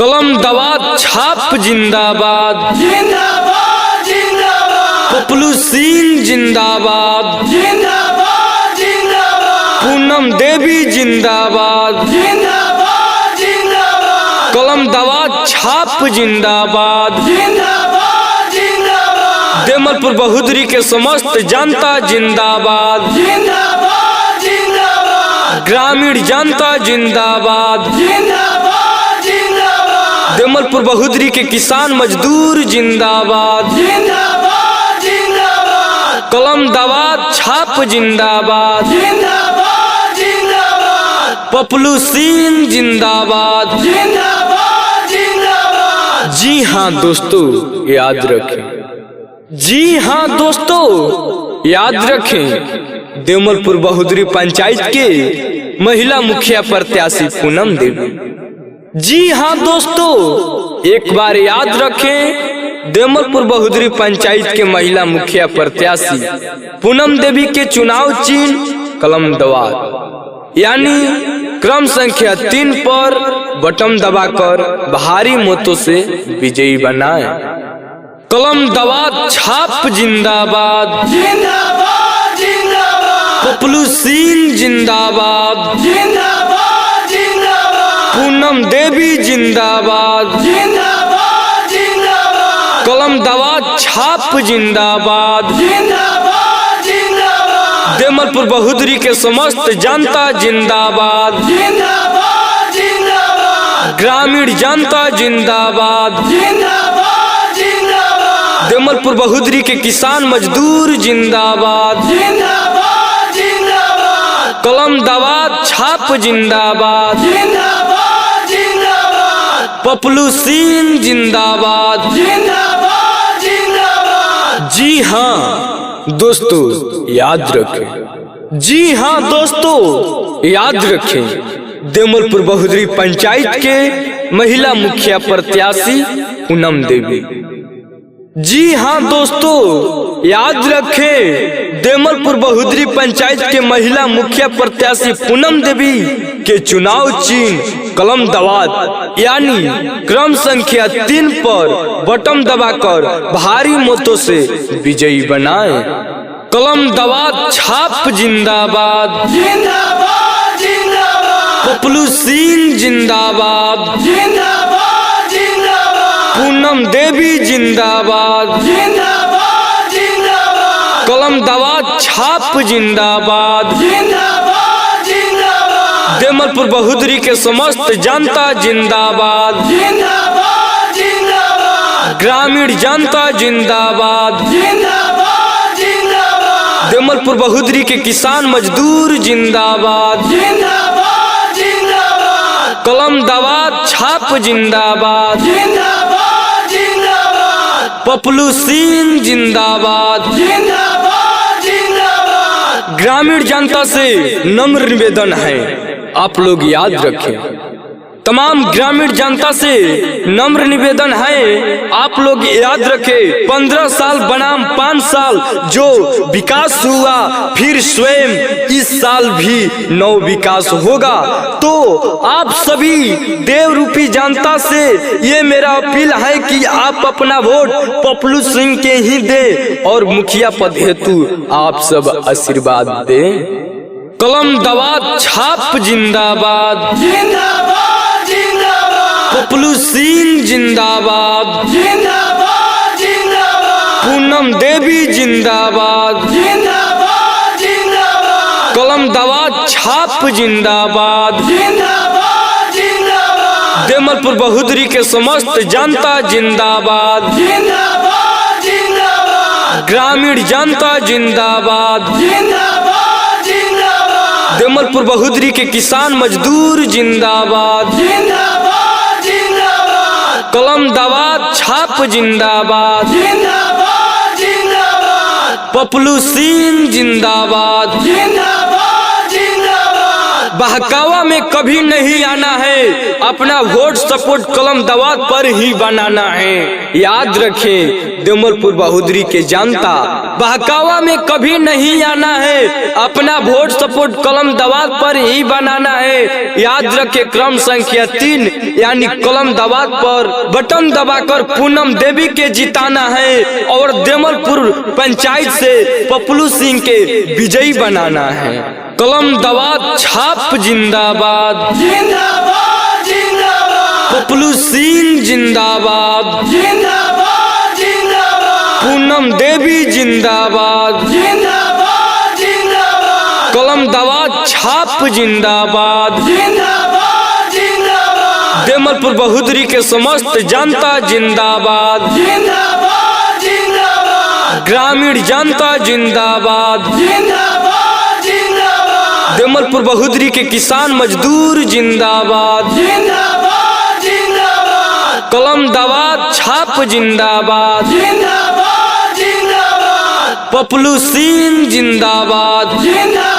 कलम दवात छाप जिंदाबाद, जिंदाबाद जिंदाबाद, पपलू सिंह जिंदाबाद, जिंदाबाद जिंदाबाद, पूनम देवी जिंदाबाद, जिंदाबाद जिंदाबाद, कलम दवात छाप जिंदाबाद, जिंदाबाद जिंदाबाद, देमलपुर बहुदरी के समस्त जनता जिंदाबाद, जिंदाबाद जिंदाबाद, ग्रामीण जनता जिंदाबाद, जिंदाबाद जिंदाबाद, देमलपुर बहुदरी के किसान मजदूर जिंदाबाद, जिंदाबाद जिंदाबाद, कलम दवात छाप जिंदाबाद, जिंदाबाद जिंदाबाद, पपलू सिंह जिंदाबाद। जिंदाबाद जिंदाबाद। जी हाँ दोस्तों, याद रखें। जी हाँ दोस्तों, याद रखें। देमलपुर बहुदरी पंचायत के महिला मुखिया प्रत्याशी पूनम देवी। जी हाँ दोस्तों, एक बार याद रखें। देमलपुर बहुदरी पंचायत के महिला मुखिया प्रत्याशी पूनम देवी के चुनाव चिन्ह कलम दवात यानी क्रम संख्या 3 पर बटन दबाकर भारी मतों से विजयी बनाए। कलम दवात छाप जिंदाबाद, जिंदाबाद जिंदाबाद, पपलू सिंह जिंदाबाद, जिंदाबाद जिंदाबाद, पूनम देवी जिंदाबाद, जिंदाबाद जिंदाबाद, कलम दवात छाप जिंदाबाद, जिंदाबाद जिंदाबाद, देमलपुर बहुदरी के समस्त जनता जिंदाबाद, जिंदाबाद जिंदाबाद, ग्रामीण जनता जिंदाबाद, जिंदाबाद जिंदाबाद, देमलपुर बहुदरी के किसान मजदूर जिंदाबाद, जिंदाबाद जिंदाबाद, कलम दवात छाप जिंदाबाद, जिंदाबाद जिंदाबाद, पपलू सिंह जिंदाबाद। जिंदाबाद जिंदाबाद। जी हाँ दोस्तों, याद रखें। जी हाँ दोस्तों, याद रखें। देमलपुर बहुदरी पंचायत के महिला मुखिया प्रत्याशी पूनम देवी। जी हाँ दोस्तों, याद रखें। देमलपुर बहुदरी पंचायत के महिला मुखिया प्रत्याशी पूनम देवी के चुनाव चिन्ह कलम दवात यानी क्रम संख्या 3 पर बटन दबाकर भारी मतों से विजयी बनाए। कलम दवात छाप जिंदाबाद, जिंदाबाद जिंदाबाद, पपलू सिंह जिंदाबाद, जिंदाबाद जिंदाबाद, पूनम देवी जिंदाबाद, जिंदाबाद जिंदाबाद, कलम दवात छाप जिंदाबाद, जिंदाबाद जिंदाबाद, देमलपुर बहुदरी के समस्त जनता जिंदाबाद, जिंदाबाद जिंदाबाद, ग्रामीण जनता जिंदाबाद, जिंदाबाद जिंदाबाद, देमलपुर बहुदरी के किसान मजदूर जिंदाबाद, जिंदाबाद जिंदाबाद, कलम दवात छाप जिंदाबाद, जिंदाबाद जिंदाबाद, पपलू सिंह जिंदाबाद। जिंदाबाद जिंदाबाद। ग्रामीण जनता से नम्र निवेदन है, आप लोग याद रखें। तमाम ग्रामीण जनता से नम्र निवेदन है, आप लोग याद रखें। 15 साल बनाम 5 साल जो विकास हुआ, फिर स्वयं इस साल भी नौ विकास होगा। तो आप सभी देव रूपी जनता से ये मेरा अपील है कि आप अपना वोट पपलू सिंह के ही दे और मुखिया पद हेतु आप सब आशीर्वाद दें। कलम दवात छाप जिंदाबाद, जिंदाबाद जिंदाबाद, पपलू सिंह जिंदाबाद, जिंदाबाद जिंदाबाद, पूनम देवी जिंदाबाद, जिंदाबाद जिंदाबाद, कलम दवात छाप जिंदाबाद, जिंदाबाद जिंदाबाद, देमलपुर बहुदरी के समस्त जनता जिंदाबाद, जिंदाबाद जिंदाबाद, ग्रामीण जनता जिंदाबाद, जिंदाबाद जिंदाबाद, देमलपुर बहुदरी के किसान मजदूर जिंदाबाद, जिंदाबाद जिंदाबाद, कलम दवात छाप जिंदाबाद, जिंदाबाद जिंदाबाद, पपलू सिंह जिंदाबाद। जिंदाबाद जिंदाबाद, बहकावा में कभी नहीं आना है, अपना वोट सपोर्ट कलम दवात पर ही बनाना है। याद रखें देवलपुर बहोदरी के जनता, बहकावा में कभी नहीं आना है, अपना वोट सपोर्ट कलम दवात पर ही बनाना है। याद रखें क्रम संख्या 3 यानी कलम दवात पर बटन दबाकर पूनम देवी के जिताना है और देवलपुर पंचायत से पपलू सिंह के विजयी बनाना है। कलम दवात छाप जिंदाबाद, जिंदाबाद जिंदाबाद, पपलू सिंह जिंदाबाद, जिंदाबाद जिंदाबाद, पूनम देवी जिंदाबाद, जिंदाबाद जिंदाबाद, कलम दवात छाप जिंदाबाद, जिंदाबाद जिंदाबाद, देवलपुर बहोदरी के समस्त जनता जिंदाबाद, जिंदाबाद जिंदाबाद, ग्रामीण जनता जिंदाबाद, जिंदाबाद जिंदाबाद, देवलपुर बहोदरी के किसान मजदूर जिंदाबाद, जिंदाबाद जिंदाबाद, कलम दवात छाप जिंदाबाद, जिंदाबाद जिंदाबाद, पपलू सिंह जिंदाबाद, जिंदाबाद